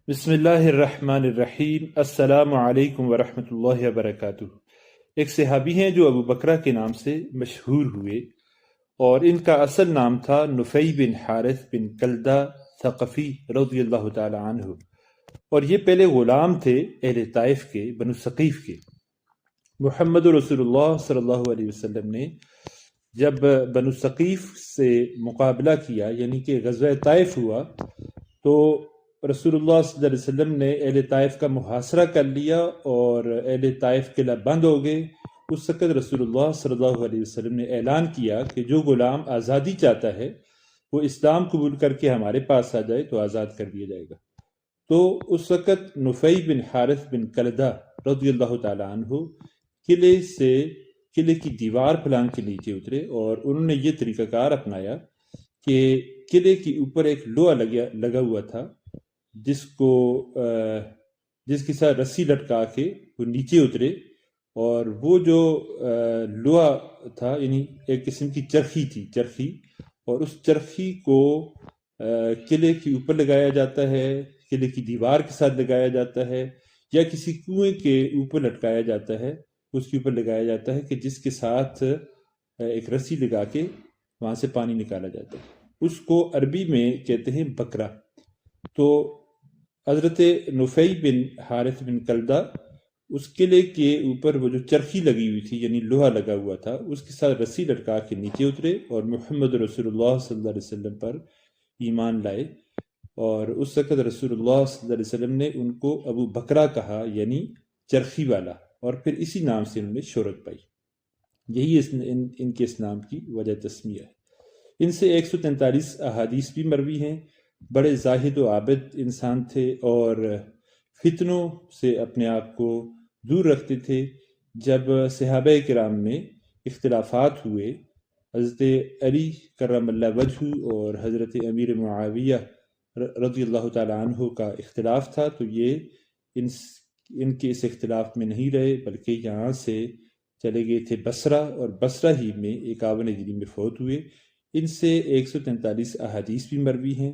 بسم اللہ الرحمن الرحیم۔ السلام علیکم ورحمۃ اللہ وبرکاتہ۔ ایک صحابی ہیں جو ابو بکرہ کے نام سے مشہور ہوئے، اور ان کا اصل نام تھا نفیع بن حارث بن کلدہ ثقفی رضی اللہ تعالی عنہ، اور یہ پہلے غلام تھے اہل طائف کے، بنو ثقیف کے۔ محمد رسول اللہ صلی اللہ علیہ وسلم نے جب بنو ثقیف سے مقابلہ کیا، یعنی کہ غزوہ طائف ہوا، تو رسول اللہ صلی اللہ علیہ وسلم نے اہل طائف کا محاصرہ کر لیا اور اہل طائف قلعہ بند ہو گئے۔ اس وقت رسول اللہ صلی اللہ علیہ وسلم نے اعلان کیا کہ جو غلام آزادی چاہتا ہے وہ اسلام قبول کر کے ہمارے پاس آ جائے تو آزاد کر دیا جائے گا۔ تو اس وقت نفیع بن حارث بن کلدہ رضی اللہ تعالی عنہ قلعے کی دیوار پھلانگ کے نیچے اترے، اور انہوں نے یہ طریقہ کار اپنایا کہ قلعے کے اوپر ایک لوہا لگا ہوا تھا، جس کے ساتھ رسی لٹکا کے وہ نیچے اترے، اور وہ جو لوہا تھا یعنی ایک قسم کی چرخی، اور اس چرخی کو قلعے کے اوپر لگایا جاتا ہے، قلعے کی دیوار کے ساتھ لگایا جاتا ہے، یا کسی کنویں کے اوپر لٹکایا جاتا ہے، اس کے اوپر لگایا جاتا ہے کہ جس کے ساتھ ایک رسی لگا کے وہاں سے پانی نکالا جاتا ہے۔ اس کو عربی میں کہتے ہیں بکرا۔ تو حضرت نفیع بن حارث بن کلدہ اس قلعے کے اوپر وہ جو چرخی لگی ہوئی تھی یعنی لوہا لگا ہوا تھا، اس کے ساتھ رسی لٹکا کے نیچے اترے اور محمد رسول اللہ صلی اللہ علیہ وسلم پر ایمان لائے، اور اس وقت رسول اللہ صلی اللہ علیہ وسلم نے ان کو ابو بکرہ کہا، یعنی چرخی والا، اور پھر اسی نام سے انہوں نے شہرت پائی۔ یہی ان کے اس نام کی وجہ تسمیہ ہے۔ ان سے 143 احادیث بھی مروی ہیں۔ بڑے زاہد و عابد انسان تھے اور فتنوں سے اپنے آپ کو دور رکھتے تھے۔ جب صحابہ کرام میں اختلافات ہوئے، حضرت علی کرم اللہ وجہ اور حضرت امیر معاویہ رضی اللہ تعالی عنہ کا اختلاف تھا، تو یہ ان کے اس اختلاف میں نہیں رہے، بلکہ یہاں سے چلے گئے تھے بصرہ، اور بصرہ ہی میں 51 ہجری میں فوت ہوئے۔ ان سے 143 احادیث بھی مروی ہیں،